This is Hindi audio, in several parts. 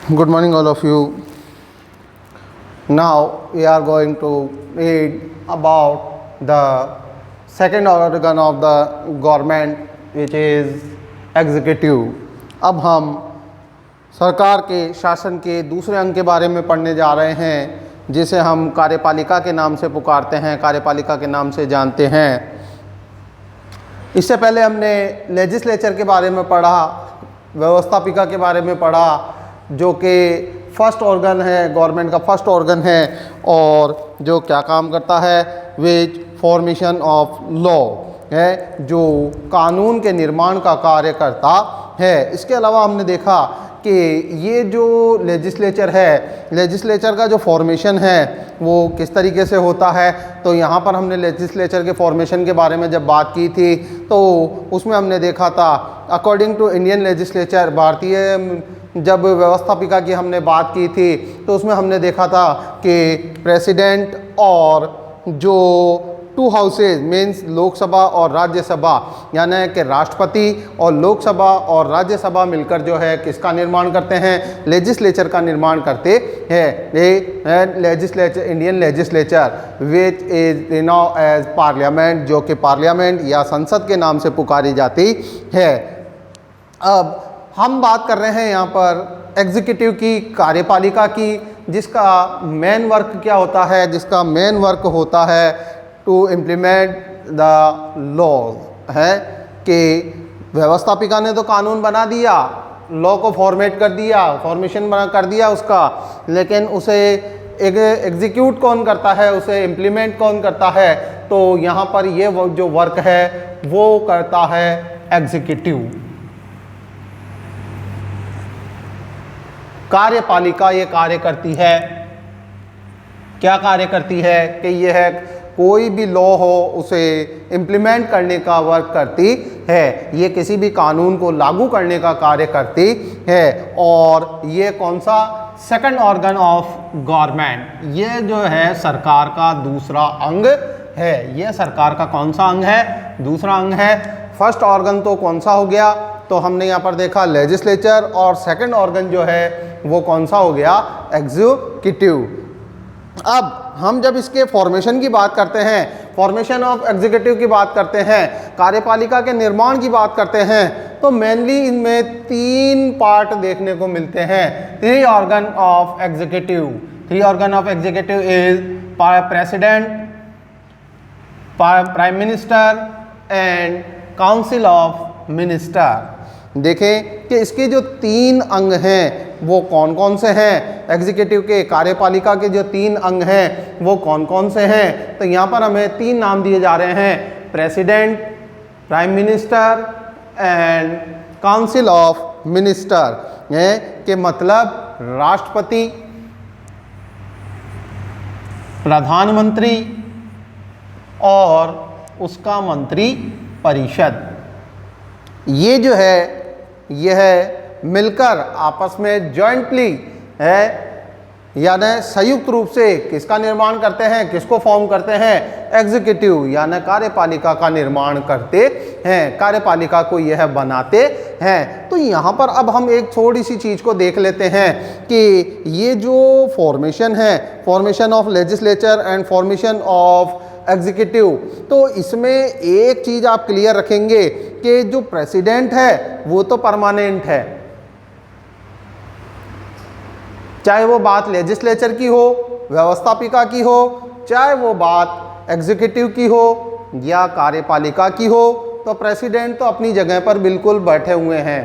Good morning, all of you. Now we are going to read about the second organ of the government, which is executive. अब हम सरकार के शासन के दूसरे अंग के बारे में पढ़ने जा रहे हैं, जिसे हम कार्यपालिका के नाम से पुकारते हैं, कार्यपालिका के नाम से जानते हैं। इससे पहले हमने लेजिस्लेचर के बारे में पढ़ा, व्यवस्थापिका के बारे में पढ़ा, जो कि फर्स्ट ऑर्गन है, गवर्नमेंट का फर्स्ट ऑर्गन है और जो क्या काम करता है, विच फॉर्मेशन ऑफ लॉ है, जो कानून के निर्माण का कार्य करता है। इसके अलावा हमने देखा कि ये जो लेजिस्लेचर है, लेजिस्लेचर का जो फॉर्मेशन है वो किस तरीके से होता है। तो यहाँ पर हमने लेजिस्लेचर के फॉर्मेशन के बारे में जब बात की थी तो उसमें हमने देखा था, अकॉर्डिंग टू इंडियन लेजिस्लेचर, भारतीय जब व्यवस्थापिका की हमने बात की थी तो उसमें हमने देखा था कि प्रेसिडेंट और जो टू हाउसेज मीन्स लोकसभा और राज्यसभा, यानी कि राष्ट्रपति और लोकसभा और राज्यसभा मिलकर जो है किसका निर्माण करते हैं, लेजिस्लेचर का निर्माण करते हैं। ये legislature, Indian legislature which is now as parliament, जो कि पार्लियामेंट या संसद के नाम से पुकारी जाती है। अब हम बात कर रहे हैं यहाँ पर एग्जीक्यूटिव की, कार्यपालिका की, जिसका मेन वर्क क्या होता है, जिसका मेन वर्क होता है टू इम्प्लीमेंट द लॉज, है कि व्यवस्थापिका ने तो कानून बना दिया, लॉ को फॉर्मेट कर दिया, फॉर्मेशन बना कर दिया उसका, लेकिन उसे एग्जीक्यूट कौन करता है, उसे इम्प्लीमेंट कौन करता है। तो यहाँ पर ये जो वर्क है वो करता है एग्जीक्यूटिव। कार्यपालिका ये कार्य करती है, क्या कार्य करती है कि यह है कोई भी लॉ हो उसे इम्प्लीमेंट करने का वर्क करती है, ये किसी भी कानून को लागू करने का कार्य करती है। और ये कौन सा, सेकंड ऑर्गन ऑफ गवर्नमेंट, ये जो है सरकार का दूसरा अंग है। ये सरकार का कौन सा अंग है, दूसरा अंग है। फर्स्ट ऑर्गन तो कौन सा हो गया, तो हमने यहाँ पर देखा लेजिस्लेचर, और सेकंड ऑर्गन जो है वो कौन सा हो गया, एग्जीक्यूटिव। अब हम जब इसके फॉर्मेशन की बात करते हैं, फॉर्मेशन ऑफ एग्जीक्यूटिव की बात करते हैं, कार्यपालिका के निर्माण की बात करते हैं, तो मेनली इनमें तीन पार्ट देखने को मिलते हैं। Three organ of executive, three organ of executive is president, prime minister and council of minister. देखें कि इसके जो तीन अंग हैं वो कौन कौन से हैं, एग्जीक्यूटिव के, कार्यपालिका के जो तीन अंग हैं वो कौन कौन से हैं। तो यहाँ पर हमें तीन नाम दिए जा रहे हैं, president, prime minister and council of minister, के मतलब राष्ट्रपति, प्रधानमंत्री और उसका मंत्री परिषद। ये जो है यह मिलकर आपस में जॉइंटली है, यानी संयुक्त रूप से किसका निर्माण करते हैं, किसको फॉर्म करते हैं, एग्जीक्यूटिव यानी कार्यपालिका का निर्माण करते हैं, कार्यपालिका को यह बनाते हैं। तो यहाँ पर अब हम एक थोड़ी सी चीज़ को देख लेते हैं कि ये जो फॉर्मेशन है, formation of legislature and formation of executive, तो इसमें एक चीज़ आप क्लियर रखेंगे कि जो प्रेसिडेंट है वो तो परमानेंट है, चाहे वो बात लेजिस्लेचर की हो, व्यवस्थापिका की हो, चाहे वो बात एग्जीक्यूटिव की हो या कार्यपालिका की हो, तो प्रेसिडेंट तो अपनी जगह पर बिल्कुल बैठे हुए हैं।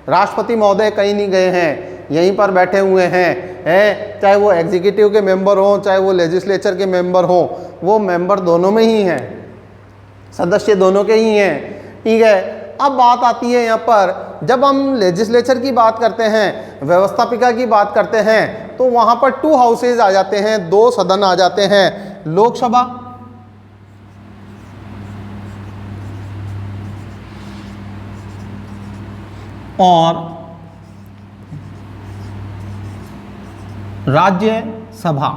राष्ट्रपति महोदय कहीं नहीं गए हैं, यहीं पर बैठे हुए हैं, चाहे वो एग्जीक्यूटिव के मेंबर हों, चाहे वो लेजिस्लेचर के मेंबर हों, वो मेंबर दोनों में ही हैं, सदस्य दोनों के ही हैं। ठीक है, अब बात आती है यहाँ पर, जब हम लेजिस्लेचर की बात करते हैं, व्यवस्थापिका की बात करते हैं, तो वहाँ पर टू हाउसेज आ जाते हैं, दो सदन आ जाते हैं, लोकसभा और राज्यसभा।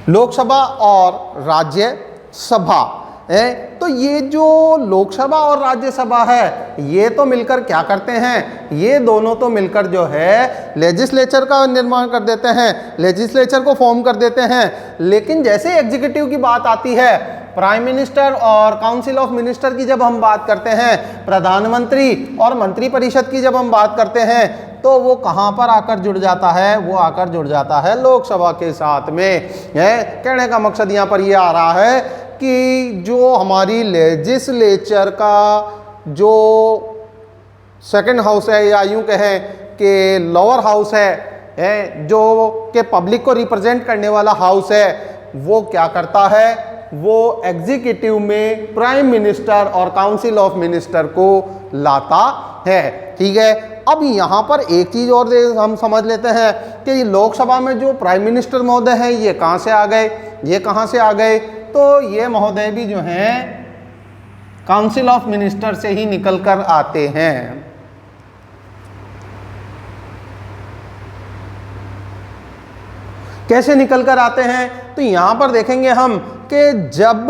लोकसभा और राज्यसभा है। तो तो ये जो लोकसभा और राज्यसभा है ये तो मिलकर क्या करते हैं, ये दोनों तो मिलकर जो है लेजिस्लेचर का निर्माण कर देते हैं, लेजिस्लेचर को फॉर्म कर देते हैं। लेकिन जैसे एग्जीक्यूटिव की बात आती है, प्राइम मिनिस्टर और काउंसिल ऑफ मिनिस्टर की जब हम बात करते हैं, प्रधानमंत्री और मंत्रिपरिषद की जब हम बात करते हैं, तो वो कहाँ पर आकर जुड़ जाता है, वो आकर जुड़ जाता है लोकसभा के साथ में। कहने का मकसद यहाँ पर ये आ रहा है कि जो हमारी लेजिस्लेचर का जो सेकंड हाउस है, या यूं कहें कि लोअर हाउस है, जो कि पब्लिक को रिप्रेजेंट करने वाला हाउस है, वो क्या करता है, वो एग्जीक्यूटिव में प्राइम मिनिस्टर और काउंसिल ऑफ मिनिस्टर को लाता है। ठीक है, अब यहाँ पर एक चीज़ और हम समझ लेते हैं कि लोकसभा में जो प्राइम मिनिस्टर महोदय हैं ये कहाँ से आ गए, ये कहाँ से आ गए, तो ये महोदय भी जो हैं काउंसिल ऑफ मिनिस्टर से ही निकल कर आते हैं। कैसे निकल कर आते हैं, तो यहाँ पर देखेंगे हम कि जब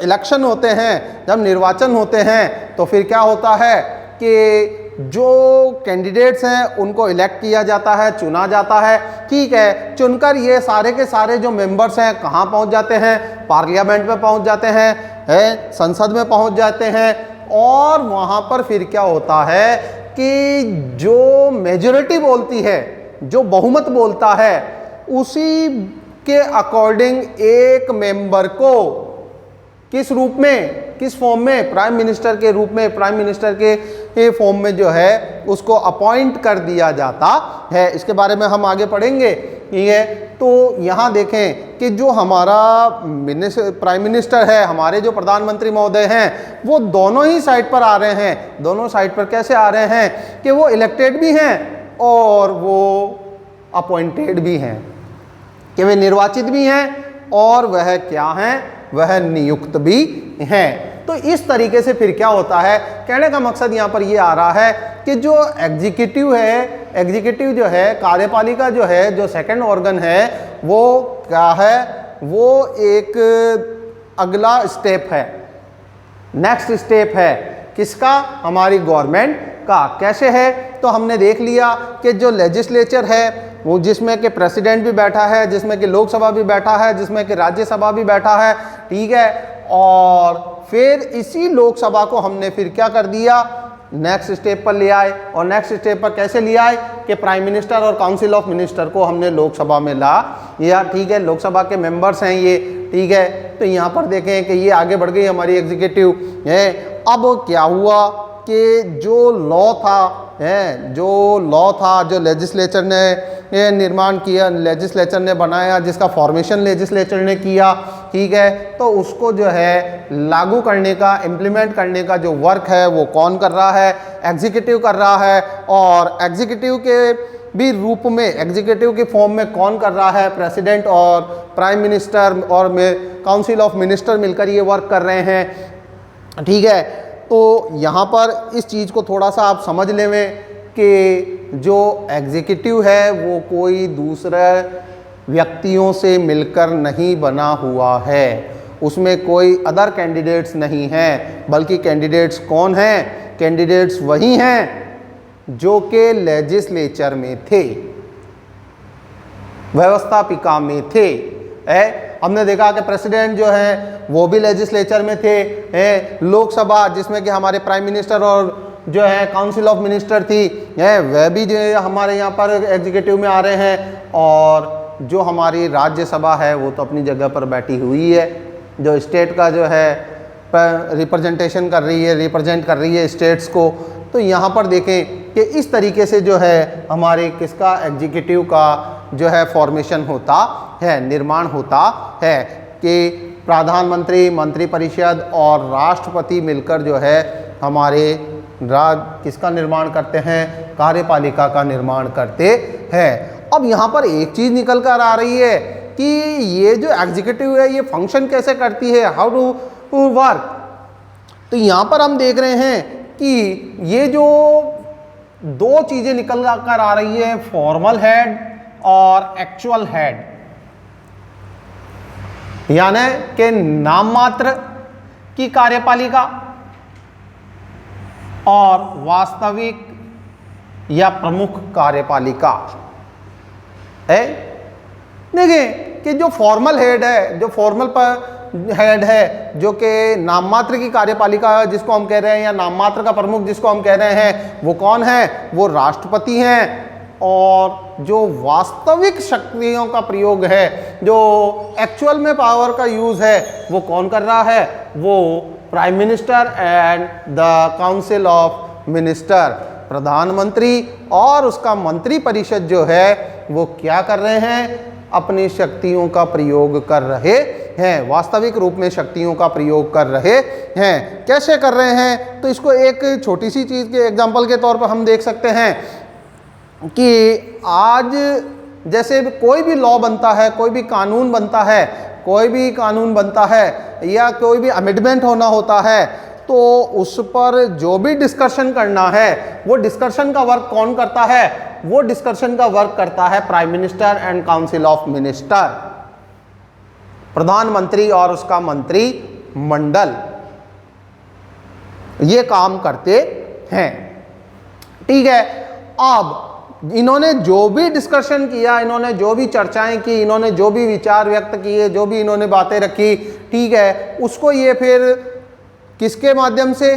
इलेक्शन होते हैं, जब निर्वाचन होते हैं, तो फिर क्या होता है कि जो कैंडिडेट्स हैं उनको इलेक्ट किया जाता है, चुना जाता है। ठीक है, चुनकर ये सारे के सारे जो मेंबर्स हैं कहाँ पहुँच जाते हैं, पार्लियामेंट में पहुँच जाते हैं, संसद में पहुँच जाते हैं। और वहाँ पर फिर क्या होता है कि जो मेजॉरिटी बोलती है, जो बहुमत बोलता है, उसी के अकॉर्डिंग एक मेंबर को किस रूप में, किस फॉर्म में, प्राइम मिनिस्टर के रूप में, प्राइम मिनिस्टर के फॉर्म में जो है उसको अपॉइंट कर दिया जाता है। इसके बारे में हम आगे पढ़ेंगे। ठीक है, तो यहाँ देखें कि जो हमारा प्राइम मिनिस्टर है, हमारे जो प्रधानमंत्री महोदय हैं, वो दोनों ही साइड पर आ रहे हैं। दोनों साइड पर कैसे आ रहे हैं कि वो इलेक्टेड भी हैं और वो अपॉइंटेड भी हैं, कि वे निर्वाचित भी हैं और वह क्या हैं, वह नियुक्त भी हैं। तो इस तरीके से फिर क्या होता है, कहने का मकसद यहाँ पर ये आ रहा है कि जो एग्जीक्यूटिव है, एग्जीक्यूटिव जो है, कार्यपालिका जो है, जो सेकंड ऑर्गन है, वो क्या है, वो एक अगला स्टेप है, नेक्स्ट स्टेप है किसका, हमारी गवर्नमेंट का। कैसे है, तो हमने देख लिया कि जो लेजिस्लेचर है वो जिसमें कि प्रेसिडेंट भी बैठा है, जिसमें कि लोकसभा भी बैठा है, जिसमें कि राज्यसभा भी बैठा है। ठीक है, और फिर इसी लोकसभा को हमने फिर क्या कर दिया, नेक्स्ट स्टेप पर ले आए। और नेक्स्ट स्टेप पर कैसे ले आए कि प्राइम मिनिस्टर और काउंसिल ऑफ मिनिस्टर को हमने लोकसभा में ला या। ठीक है, लोकसभा के मेंबर्स हैं ये। ठीक है, तो यहाँ पर देखें कि ये आगे बढ़ गई हमारी एग्जीक्यूटिव है। अब क्या हुआ कि जो लॉ था, जो लेजिस्लेचर ने निर्माण किया, लेजिस्लेचर ने बनाया, जिसका फॉर्मेशन लेजिस्लेचर ने किया। ठीक है, तो उसको जो है लागू करने का, इम्प्लीमेंट करने का जो वर्क है वो कौन कर रहा है, एग्जीक्यूटिव कर रहा है। और एग्जीक्यूटिव के भी रूप में, एग्जीक्यूटिव के फॉर्म में कौन कर रहा है, प्रेसिडेंट और प्राइम मिनिस्टर और काउंसिल ऑफ मिनिस्टर मिलकर ये वर्क कर रहे हैं। ठीक है, तो यहाँ पर इस चीज़ को थोड़ा सा आप समझ लें कि जो एग्जीक्यूटिव है वो कोई दूसरे व्यक्तियों से मिलकर नहीं बना हुआ है, उसमें कोई अदर कैंडिडेट्स नहीं हैं, बल्कि कैंडिडेट्स कौन हैं, कैंडिडेट्स वही हैं जो कि लेजिस्लेचर में थे, व्यवस्थापिका में थे। हमने देखा कि प्रेसिडेंट जो है वो भी लेजिस्लेचर में थे, लोकसभा जिसमें कि हमारे प्राइम मिनिस्टर और जो है काउंसिल ऑफ मिनिस्टर थी, वह भी जो है हमारे यहाँ पर एग्जीक्यूटिव में आ रहे हैं। और जो हमारी राज्यसभा है वो तो अपनी जगह पर बैठी हुई है, जो स्टेट का जो है रिप्रेजेंटेशन कर रही है, रिप्रेजेंट कर रही है स्टेट्स को। तो यहाँ पर देखें कि इस तरीके से जो है हमारे किसका, एग्जीक्यूटिव का जो है फॉर्मेशन होता है, निर्माण होता है कि प्रधानमंत्री, मंत्रिपरिषद और राष्ट्रपति मिलकर जो है हमारे किसका निर्माण करते हैं, कार्यपालिका का निर्माण करते हैं। अब यहाँ पर एक चीज़ निकल कर आ रही है कि ये जो एग्जीक्यूटिव है ये फंक्शन कैसे करती है, हाउ टू वर्क। तो यहाँ पर हम देख रहे हैं कि ये जो दो चीज़ें निकल कर आ रही है, फॉर्मल हेड और एक्चुअल हेड, यानी कि नाम मात्र की कार्यपालिका और वास्तविक या प्रमुख कार्यपालिका है। देखिए कि जो फॉर्मल हेड है, जो फॉर्मल पर हेड है, जो कि नाम मात्र की कार्यपालिका जिसको हम कह रहे हैं या नाम मात्र का प्रमुख जिसको हम कह रहे हैं, वो कौन है? वो राष्ट्रपति हैं। और जो वास्तविक शक्तियों का प्रयोग है, जो एक्चुअल में पावर का यूज है, वो कौन कर रहा है? वो prime minister and the council of minister, प्रधानमंत्री और उसका मंत्री परिषद जो है वो क्या कर रहे हैं? अपनी शक्तियों का प्रयोग कर रहे हैं, वास्तविक रूप में शक्तियों का प्रयोग कर रहे हैं। कैसे कर रहे हैं? तो इसको एक छोटी सी चीज़ के एग्जांपल के तौर पर हम देख सकते हैं कि आज जैसे कोई भी लॉ बनता है, कोई भी कानून बनता है, कोई भी कानून बनता है या कोई भी अमेंडमेंट होना होता है, तो उस पर जो भी डिस्कशन करना है, वो डिस्कशन का वर्क कौन करता है? वो डिस्कशन का वर्क करता है prime minister and council of minister, प्रधानमंत्री और उसका मंत्री मंडल, ये काम करते हैं। ठीक है। अब इन्होंने जो भी डिस्कशन किया, इन्होंने जो भी चर्चाएं की, इन्होंने जो भी विचार व्यक्त किए, जो भी इन्होंने बातें रखी, ठीक है, उसको ये फिर किसके माध्यम से?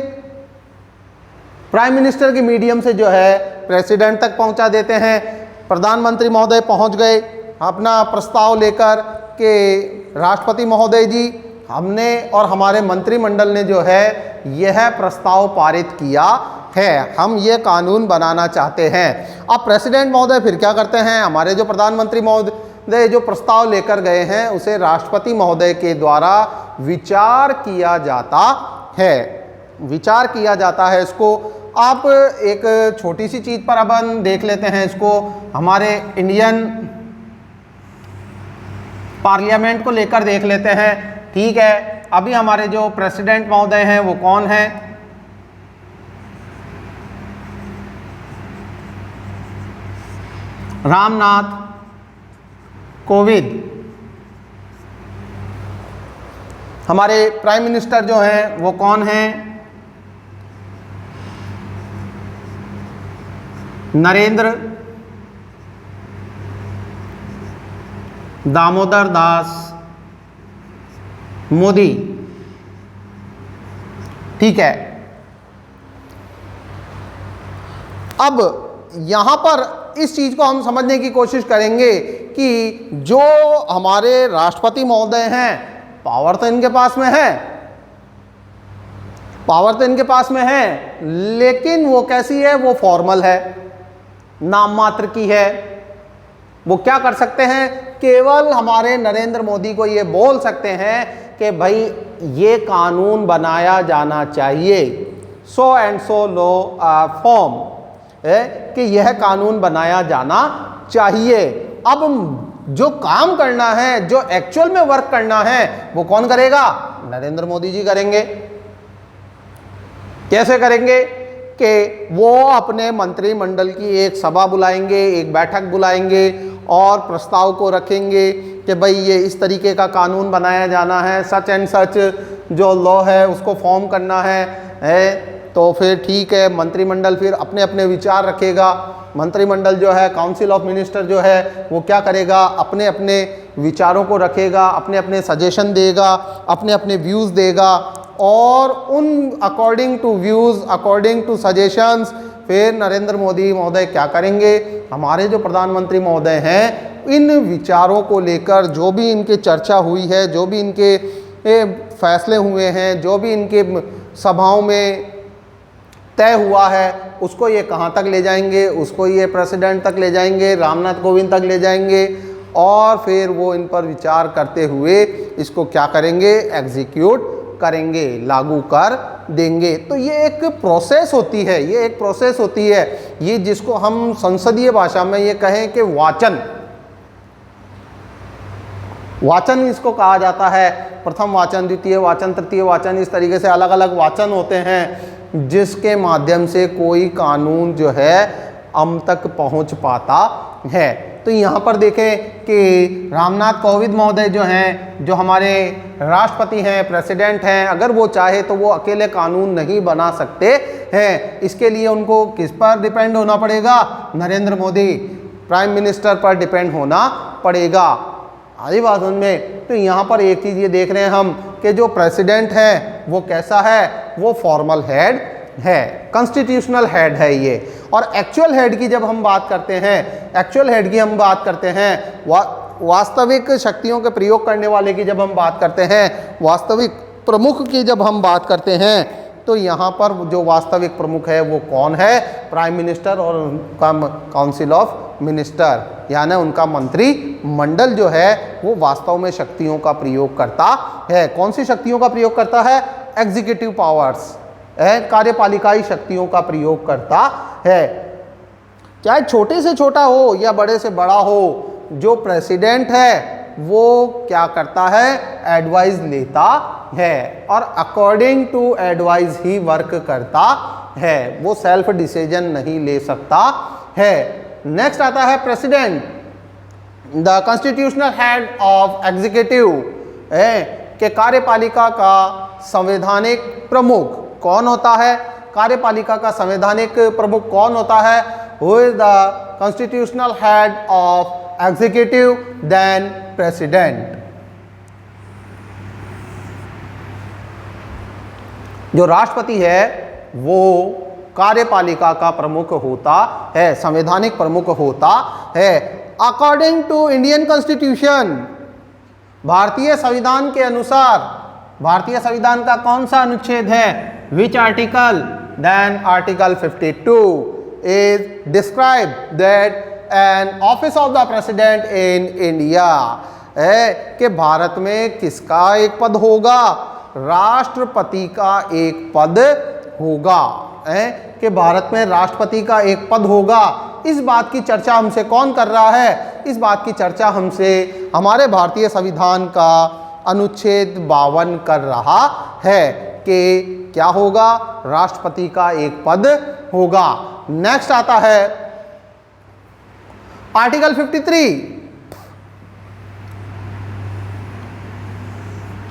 प्राइम मिनिस्टर के मीडियम से जो है प्रेसिडेंट तक पहुंचा देते हैं। प्रधानमंत्री महोदय पहुंच गए अपना प्रस्ताव लेकर के राष्ट्रपति महोदय जी, हमने और हमारे मंत्रिमंडल ने जो है यह प्रस्ताव पारित किया है, हम ये कानून बनाना चाहते हैं। अब प्रेसिडेंट महोदय फिर क्या करते हैं? हमारे जो प्रधानमंत्री महोदय जो प्रस्ताव लेकर गए हैं उसे राष्ट्रपति महोदय के द्वारा विचार किया जाता है, विचार किया जाता है। इसको आप एक छोटी सी चीज़ पर अब हम देख लेते हैं, इसको हमारे इंडियन पार्लियामेंट को लेकर देख लेते हैं। ठीक है, अभी हमारे जो प्रेसिडेंट महोदय हैं वो कौन हैं? रामनाथ कोविंद। हमारे प्राइम मिनिस्टर जो हैं वो कौन हैं? नरेंद्र दामोदर दास मोदी। ठीक है। अब यहां पर इस चीज को हम समझने की कोशिश करेंगे कि जो हमारे राष्ट्रपति महोदय हैं, पावर तो इनके पास में है, पावर तो इनके पास में है, लेकिन वो कैसी है? वो फॉर्मल है, नाम मात्र की है। वो क्या कर सकते हैं? केवल हमारे नरेंद्र मोदी को ये बोल सकते हैं कि भाई ये कानून बनाया जाना चाहिए, so and so low form है कि यह कानून बनाया जाना चाहिए। अब जो काम करना है, जो एक्चुअल में वर्क करना है, वो कौन करेगा? नरेंद्र मोदी जी करेंगे। कैसे करेंगे? कि वो अपने मंत्रिमंडल की एक सभा बुलाएंगे, एक बैठक बुलाएंगे और प्रस्ताव को रखेंगे कि भाई ये इस तरीके का कानून बनाया जाना है, सच एंड सच जो लॉ है उसको फॉर्म करना है। तो फिर ठीक है, मंत्रिमंडल फिर अपने अपने विचार रखेगा। मंत्रिमंडल जो है, काउंसिल ऑफ मिनिस्टर जो है, वो क्या करेगा? अपने अपने विचारों को रखेगा, अपने अपने सजेशन देगा, अपने अपने व्यूज़ देगा और उन according to views, according to suggestions फिर नरेंद्र मोदी महोदय क्या करेंगे? हमारे जो प्रधानमंत्री महोदय हैं, इन विचारों को लेकर जो भी इनके चर्चा हुई है, जो भी इनके फैसले हुए हैं, जो भी इनके सभाओं में तय हुआ है, उसको ये कहाँ तक ले जाएंगे? उसको ये प्रेसिडेंट तक ले जाएंगे, रामनाथ कोविंद तक ले जाएंगे और फिर वो इन पर विचार करते हुए इसको क्या करेंगे? एग्जीक्यूट करेंगे, लागू कर देंगे। तो ये एक प्रोसेस होती है, ये एक प्रोसेस होती है, ये जिसको हम संसदीय भाषा में ये कहें कि वाचन, वाचन इसको कहा जाता है। प्रथम वाचन, द्वितीय वाचन, तृतीय वाचन, इस तरीके से अलग अलग वाचन होते हैं जिसके माध्यम से कोई कानून जो है हम तक पहुंच पाता है। तो यहाँ पर देखें कि रामनाथ कोविंद महोदय जो हैं, जो हमारे राष्ट्रपति हैं, प्रेसिडेंट हैं, अगर वो चाहे तो वो अकेले कानून नहीं बना सकते हैं। इसके लिए उनको किस पर डिपेंड होना पड़ेगा? नरेंद्र मोदी प्राइम मिनिस्टर पर डिपेंड होना पड़ेगा। आई बात में। तो यहाँ पर एक चीज़ ये देख रहे हैं हम कि जो प्रेसिडेंट है वो कैसा है? वो फॉर्मल हेड है, कॉन्स्टिट्यूशनल हेड है ये। और एक्चुअल हेड की जब हम बात करते हैं, एक्चुअल हेड की हम बात करते हैं, वास्तविक शक्तियों के प्रयोग करने वाले की जब हम बात करते हैं, वास्तविक प्रमुख की जब हम बात करते हैं, तो यहाँ पर जो वास्तविक प्रमुख है वो कौन है? प्राइम मिनिस्टर और उनका काउंसिल ऑफ मिनिस्टर, यानी उनका मंत्री मंडल जो है वो वास्तव में शक्तियों का प्रयोग करता है। कौन सी शक्तियों का प्रयोग करता है? एग्जीक्यूटिव पावर्स, कार्यपालिकाई शक्तियों का प्रयोग करता है। चाहे छोटे से छोटा हो या बड़े से बड़ा हो, जो प्रेसिडेंट है वो क्या करता है? एडवाइस लेता है और अकॉर्डिंग टू एडवाइस ही वर्क करता है, वो सेल्फ डिसीजन नहीं ले सकता है। नेक्स्ट आता है president, the constitutional head of executive, के कार्यपालिका का संवैधानिक प्रमुख कौन होता है? कार्यपालिका का संवैधानिक प्रमुख कौन होता है? Who is the constitutional head of executive then president. जो राष्ट्रपति है वो कार्यपालिका का प्रमुख होता है, संवैधानिक प्रमुख होता है। अकॉर्डिंग टू इंडियन कॉन्स्टिट्यूशन, भारतीय संविधान के अनुसार, भारतीय संविधान का कौन सा अनुच्छेद है? Which article? Then article 52 is describe that an office of the president in India, कि भारत में किसका एक पद होगा? राष्ट्रपति का एक पद होगा, कि भारत में राष्ट्रपति का एक पद होगा। इस बात की चर्चा हमसे कौन कर रहा है? इस बात की चर्चा हमसे हमारे भारतीय संविधान का अनुच्छेद 52 कर रहा है कि क्या होगा? राष्ट्रपति का एक पद होगा। नेक्स्ट आता है आर्टिकल 53,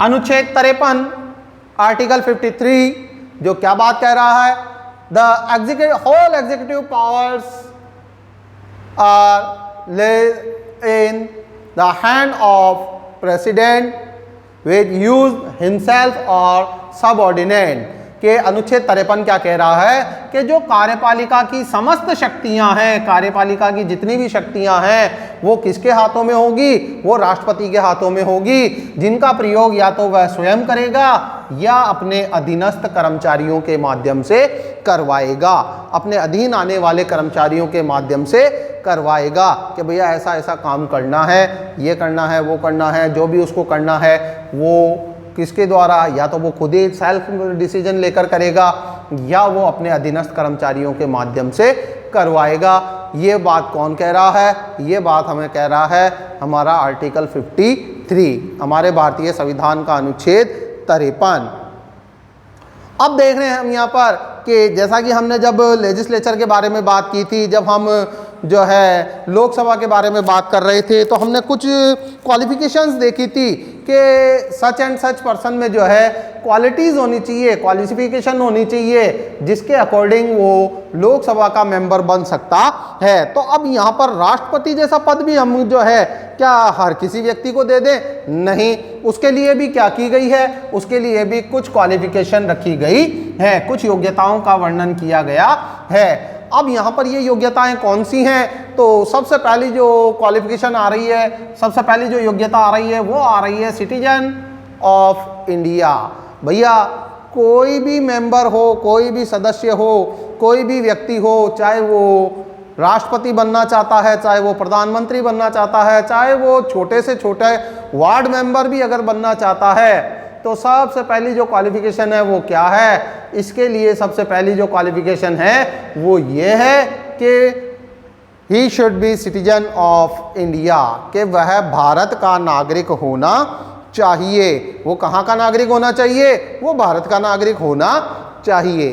अनुच्छेद 53, आर्टिकल 53, जो क्या बात कह रहा है? The whole executive powers are laid in the hand of president which use himself or subordinate, के अनुच्छेद 53 क्या कह रहा है कि जो कार्यपालिका की समस्त शक्तियां हैं, कार्यपालिका की जितनी भी शक्तियां हैं वो किसके हाथों में होगी? वो राष्ट्रपति के हाथों में होगी, जिनका प्रयोग या तो वह स्वयं करेगा या अपने अधीनस्थ कर्मचारियों के माध्यम से करवाएगा, अपने अधीन आने वाले कर्मचारियों के माध्यम से करवाएगा कि भैया ऐसा ऐसा काम करना है, ये करना है, वो करना है। जो भी उसको करना है वो किसके द्वारा? या तो वो खुद ही सेल्फ डिसीजन लेकर करेगा या वो अपने अधीनस्थ कर्मचारियों के माध्यम से करवाएगा। ये बात कौन कह रहा है? ये बात हमें कह रहा है हमारा आर्टिकल 53, हमारे भारतीय संविधान का अनुच्छेद 53। अब देख रहे हैं हम यहाँ पर कि जैसा कि हमने जब लेजिस्लेचर के बारे में बात की थी, जब हम जो है लोकसभा के बारे में बात कर रहे थे, तो हमने कुछ क्वालिफिकेशंस देखी थी कि सच एंड सच पर्सन में जो है क्वालिटीज़ होनी चाहिए, क्वालिफिकेशन होनी चाहिए, जिसके अकॉर्डिंग वो लोकसभा का मेंबर बन सकता है। तो अब यहाँ पर राष्ट्रपति जैसा पद भी हम जो है क्या हर किसी व्यक्ति को दे दें? नहीं, उसके लिए भी क्या की गई है? उसके लिए भी कुछ क्वालिफिकेशन रखी गई है, कुछ योग्यताओं का वर्णन किया गया है। अब यहाँ पर ये योग्यताएं कौन सी हैं? तो सबसे पहली जो क्वालिफिकेशन आ रही है, सबसे पहली जो योग्यता आ रही है वो आ रही है सिटीजन ऑफ इंडिया। भैया कोई भी मेंबर हो, कोई भी सदस्य हो, कोई भी व्यक्ति हो, चाहे वो राष्ट्रपति बनना चाहता है, चाहे वो प्रधानमंत्री बनना चाहता है, चाहे वो छोटे से छोटे वार्ड मेंबर भी अगर बनना चाहता है, तो सबसे पहली जो क्वालिफिकेशन है वो क्या है? इसके लिए सबसे पहली जो क्वालिफिकेशन है वो ये है कि he should be citizen of India, कि वह भारत का नागरिक होना चाहिए। वो कहाँ का नागरिक होना चाहिए? वो भारत का नागरिक होना चाहिए।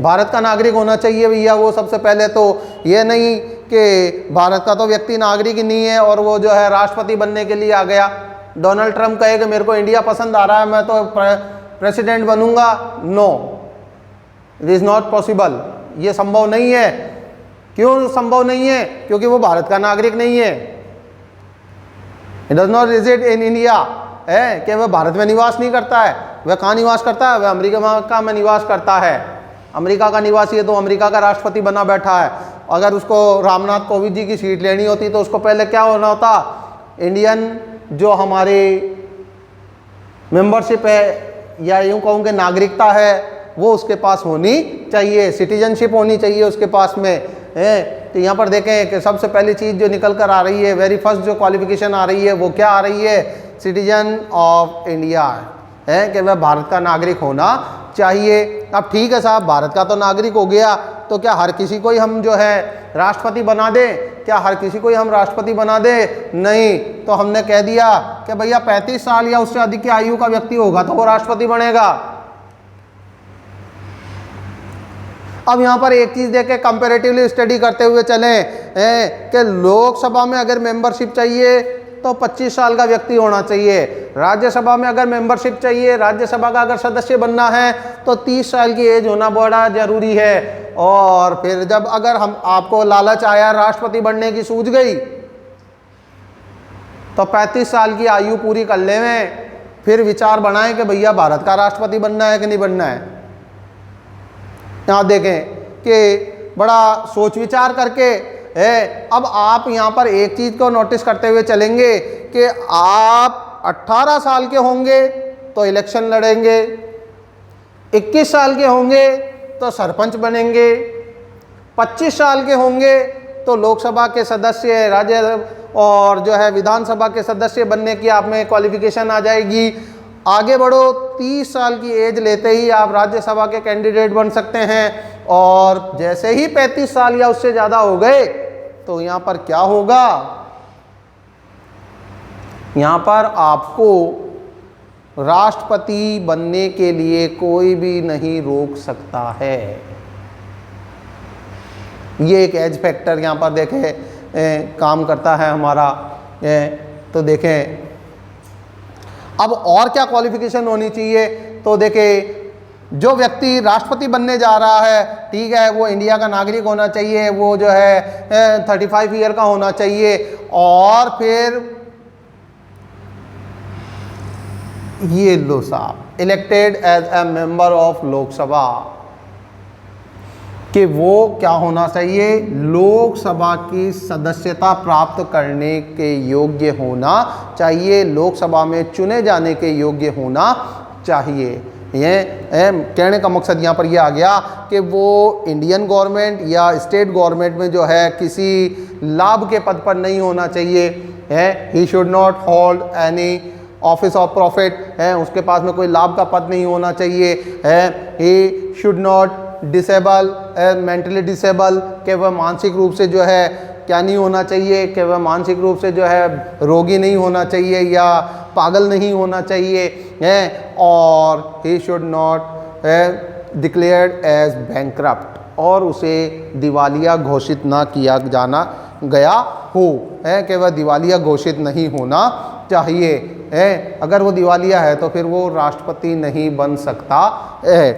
भारत का नागरिक होना चाहिए भैया। वो सबसे पहले तो ये नहीं कि भारत का तो व्यक्ति नागरिक ही नहीं है और वो जो है राष्ट्रपति बनने के लिए आ गया। डोनाल्ड ट्रंप कहे कि मेरे को इंडिया पसंद आ रहा है, मैं तो प्रेसिडेंट बनूंगा। No, it is not possible, ये संभव नहीं है। क्यों संभव नहीं है? क्योंकि वो भारत का नागरिक नहीं है। It does not rigid in India, है कि वह भारत में निवास नहीं करता है। वह कहाँ निवास करता है? वह अमेरिका में निवास करता है। अमेरिका का निवासी है तो अमेरिका का राष्ट्रपति बना बैठा है। अगर उसको रामनाथ कोविंद जी की सीट लेनी होती तो उसको पहले क्या होना होता? इंडियन जो हमारे मेंबरशिप है या यूँ कहूँ कि नागरिकता है वो उसके पास होनी चाहिए, सिटीजनशिप होनी चाहिए उसके पास में, है। तो यहाँ पर देखें कि सबसे पहली चीज़ जो निकल कर आ रही है, वेरी फर्स्ट जो क्वालिफिकेशन आ रही है वो क्या आ रही है? सिटीजन ऑफ इंडिया, है कि वह भारत का नागरिक होना चाहिए। अब ठीक है साहब, भारत का तो नागरिक हो गया तो क्या हर किसी को ही हम जो है राष्ट्रपति बना दें? क्या हर किसी को ही हम राष्ट्रपति बना दें? नहीं। तो हमने कह दिया कि भैया 35 साल या उससे अधिक की आयु का व्यक्ति होगा तो वो राष्ट्रपति बनेगा। अब यहाँ पर एक चीज़ देखें, कंपैरेटिवली स्टडी करते हुए चलें कि लोकसभा में अगर मेंबरशिप चाहिए तो 25 साल का व्यक्ति होना चाहिए। राज्यसभा में अगर मेंबरशिप चाहिए, राज्यसभा का अगर सदस्य बनना है तो 30 साल की एज होना बड़ा ज़रूरी है। और फिर जब अगर हम आपको लालच आया, राष्ट्रपति बनने की सूझ गई, तो 35 साल की आयु पूरी कर ले में फिर विचार बनाएं कि भैया भारत का राष्ट्रपति बनना है कि नहीं बनना है। यहाँ देखें कि बड़ा सोच विचार करके है। अब आप यहाँ पर एक चीज़ को नोटिस करते हुए चलेंगे कि आप 18 साल के होंगे तो इलेक्शन लड़ेंगे, 21 साल के होंगे तो सरपंच बनेंगे, 25 साल के होंगे तो लोकसभा के सदस्य, राज्य और जो है विधानसभा के सदस्य बनने की आप में क्वालिफिकेशन आ जाएगी। आगे बढ़ो, 30 साल की एज लेते ही आप राज्यसभा के कैंडिडेट बन सकते हैं। और जैसे ही 35 साल या उससे ज़्यादा हो गए तो यहाँ पर क्या होगा? यहाँ पर आपको राष्ट्रपति बनने के लिए कोई भी नहीं रोक सकता है। ये एक एज फैक्टर यहाँ पर देखें काम करता है हमारा। तो देखें अब और क्या क्वालिफिकेशन होनी चाहिए? तो देखें जो व्यक्ति राष्ट्रपति बनने जा रहा है, ठीक है, वो इंडिया का नागरिक होना चाहिए, वो जो है 35 ईयर का होना चाहिए। और फिर ये लो साहब, elected as a member of Lok Sabha, कि वो क्या होना चाहिए? लोकसभा की सदस्यता प्राप्त करने के योग्य होना चाहिए, लोकसभा में चुने जाने के योग्य होना चाहिए। ये कहने का मकसद यहाँ पर ये आ गया कि वो इंडियन गवर्नमेंट या स्टेट गवर्नमेंट में जो है किसी लाभ के पद पर नहीं होना चाहिए, है। ही should not hold any office of profit, है, उसके पास में कोई लाभ का पद नहीं होना चाहिए, है। ही should not disable, mentally disable, कि वह मानसिक रूप से जो है क्या नहीं होना चाहिए, कि वह मानसिक रूप से जो है रोगी नहीं होना चाहिए या पागल नहीं होना चाहिए, है। और he should not declared as bankrupt, और उसे दिवालिया घोषित ना किया जाना गया हो, है, कि वह दिवालिया घोषित नहीं होना चाहिए, है। अगर वो दिवालिया है तो फिर वो राष्ट्रपति नहीं बन सकता है।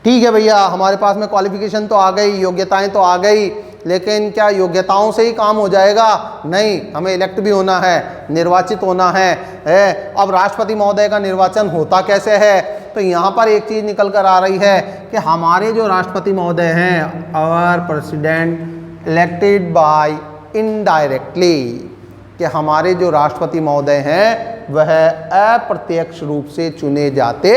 ठीक है भैया, हमारे पास में क्वालिफिकेशन तो आ गई, योग्यताएं तो आ गई, लेकिन क्या योग्यताओं से ही काम हो जाएगा? नहीं, हमें इलेक्ट भी होना है, निर्वाचित होना है। अब राष्ट्रपति महोदय का निर्वाचन होता कैसे है? तो यहाँ पर एक चीज़ निकल कर आ रही है कि हमारे जो राष्ट्रपति महोदय हैं, our president elected by indirectly, कि हमारे जो राष्ट्रपति महोदय हैं वह अप्रत्यक्ष रूप से चुने जाते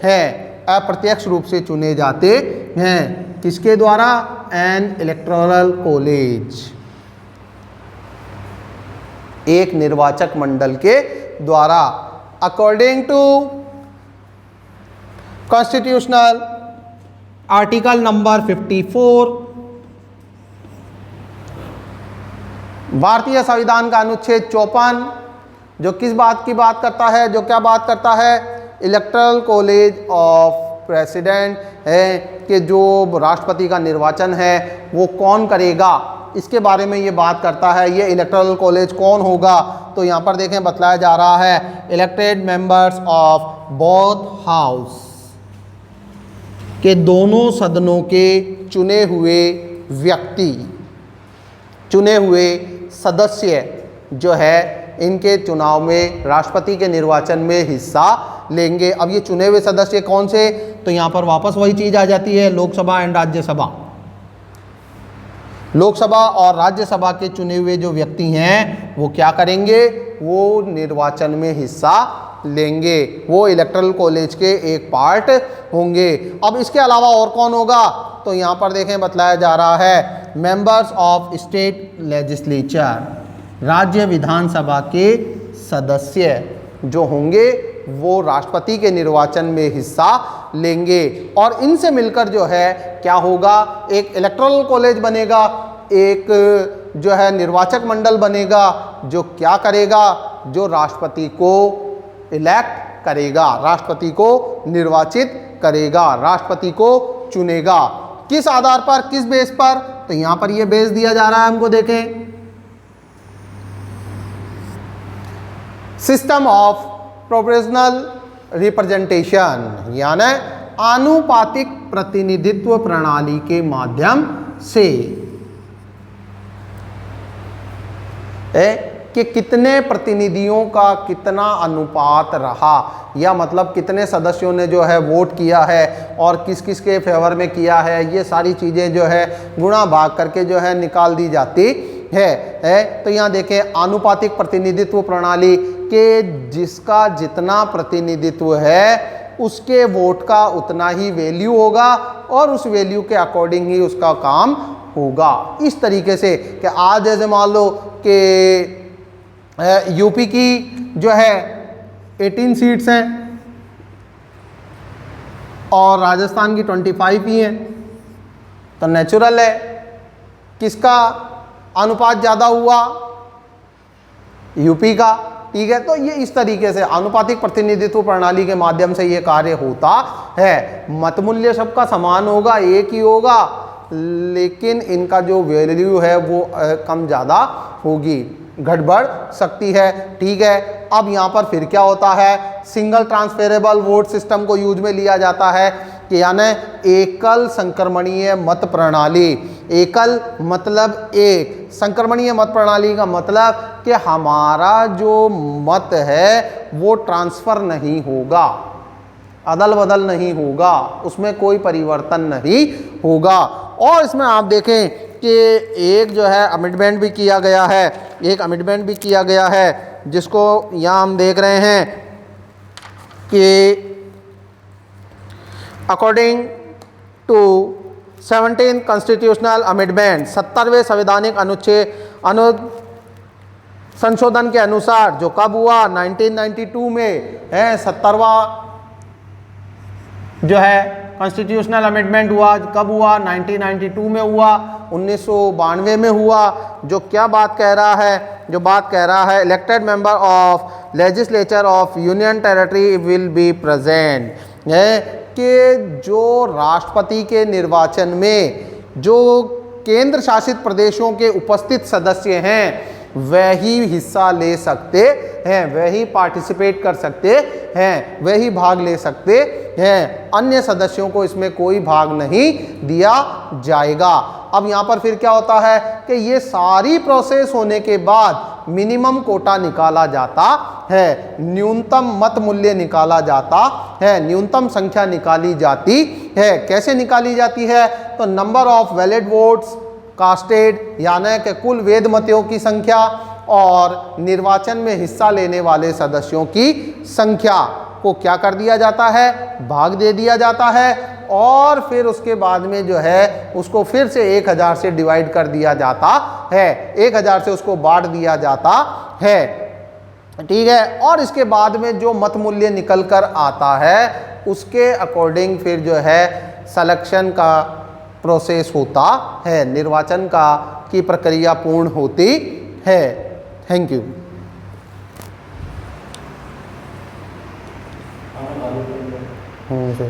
हैं, अप्रत्यक्ष रूप से चुने जाते हैं। किसके द्वारा? एन इलेक्टोरल कॉलेज, एक निर्वाचक मंडल के द्वारा, according to constitutional article number 54, भारतीय संविधान का अनुच्छेद 54, जो किस बात की बात करता है? जो क्या बात करता है? इलेक्टोरल कॉलेज ऑफ प्रेसिडेंट, है कि जो राष्ट्रपति का निर्वाचन है वो कौन करेगा, इसके बारे में ये बात करता है। ये इलेक्टोरल कॉलेज कौन होगा, तो यहाँ पर देखें बतलाया जा रहा है elected members of both house के दोनों सदनों के चुने हुए व्यक्ति, चुने हुए सदस्य जो है इनके चुनाव में राष्ट्रपति के निर्वाचन में हिस्सा लेंगे। अब ये चुने हुए सदस्य कौन से, तो यहाँ पर वापस वही चीज़ आ जाती है, लोकसभा एंड राज्यसभा। लोकसभा और राज्यसभा के चुने हुए जो व्यक्ति हैं वो क्या करेंगे, वो निर्वाचन में हिस्सा लेंगे, वो इलेक्टोरल कॉलेज के एक पार्ट होंगे। अब इसके अलावा और कौन होगा, तो यहाँ पर देखें बतलाया जा रहा है मेंबर्स ऑफ स्टेट लेजिस्लेचर, राज्य विधानसभा के सदस्य जो होंगे वो राष्ट्रपति के निर्वाचन में हिस्सा लेंगे। और इनसे मिलकर जो है क्या होगा, एक इलेक्टोरल कॉलेज बनेगा, एक जो है निर्वाचक मंडल बनेगा जो क्या करेगा, जो राष्ट्रपति को इलेक्ट करेगा, राष्ट्रपति को निर्वाचित करेगा, राष्ट्रपति को चुनेगा। किस आधार पर, किस बेस पर, तो यहां पर यह बेस दिया जा रहा है हमको, देखें सिस्टम ऑफ प्रोपोर्शनल रिप्रेजेंटेशन, यानी आनुपातिक प्रतिनिधित्व प्रणाली के माध्यम से कि कितने प्रतिनिधियों का कितना अनुपात रहा, या मतलब कितने सदस्यों ने जो है वोट किया है और किस किस के फेवर में किया है, ये सारी चीज़ें जो है गुणा भाग करके जो है निकाल दी जाती है। तो यहाँ देखें आनुपातिक प्रतिनिधित्व प्रणाली के जिसका जितना प्रतिनिधित्व है उसके वोट का उतना ही वैल्यू होगा और उस वैल्यू के अकॉर्डिंग ही उसका काम होगा। इस तरीके से कि आज जैसे मान लो कि यूपी की जो है 18 सीट्स हैं और राजस्थान की 25 ही हैं, तो नेचुरल है किसका अनुपात ज़्यादा हुआ, यूपी का। ठीक है, तो ये इस तरीके से आनुपातिक प्रतिनिधित्व प्रणाली के माध्यम से ये कार्य होता है। मत मूल्य सबका समान होगा, एक ही होगा, लेकिन इनका जो वैल्यू है वो कम ज़्यादा होगी, घट बढ़ सकती है। ठीक है, अब यहाँ पर फिर क्या होता है, सिंगल ट्रांसफेरेबल वोट सिस्टम को यूज में लिया जाता है कि यानी एकल संक्रमणीय मत प्रणाली। एकल मतलब एक, संक्रमणीय मत प्रणाली का मतलब कि हमारा जो मत है वो ट्रांसफ़र नहीं होगा, अदल बदल नहीं होगा, उसमें कोई परिवर्तन नहीं होगा। और इसमें आप देखें कि एक जो है अमेंडमेंट भी किया गया है, एक अमेंडमेंट भी किया गया है जिसको यहाँ हम देख रहे हैं कि according to 17th constitutional amendment, 70वें संवैधानिक अनुच्छेद संशोधन के अनुसार, जो कब हुआ 1992 में है, 70वां जो है कॉन्स्टिट्यूशनल अमेंडमेंट हुआ, कब हुआ 1992 में हुआ, 1992 में हुआ। जो क्या बात कह रहा है, जो बात कह रहा है elected member of legislature of union territory will be present, है कि जो राष्ट्रपति के निर्वाचन में जो केंद्र शासित प्रदेशों के उपस्थित सदस्य हैं वही हिस्सा ले सकते हैं, वही पार्टिसिपेट कर सकते हैं, वही भाग ले सकते हैं, अन्य सदस्यों को इसमें कोई भाग नहीं दिया जाएगा। अब यहाँ पर फिर क्या होता है कि ये सारी प्रोसेस होने के बाद मिनिमम कोटा निकाला जाता है, न्यूनतम मत मूल्य निकाला जाता है, न्यूनतम संख्या निकाली जाती है। कैसे निकाली जाती है, तो number of valid votes casted, यानी कि कुल वैध मतों की संख्या और निर्वाचन में हिस्सा लेने वाले सदस्यों की संख्या को क्या कर दिया जाता है, भाग दे दिया जाता है, और फिर उसके बाद में जो है उसको फिर से 1000 से डिवाइड कर दिया जाता है, 1000 से उसको बांट दिया जाता है। ठीक है, और इसके बाद में जो मत मूल्य निकल कर आता है उसके अकॉर्डिंग फिर जो है सिलेक्शन का प्रोसेस होता है, निर्वाचन का की प्रक्रिया पूर्ण होती है। Thank you. से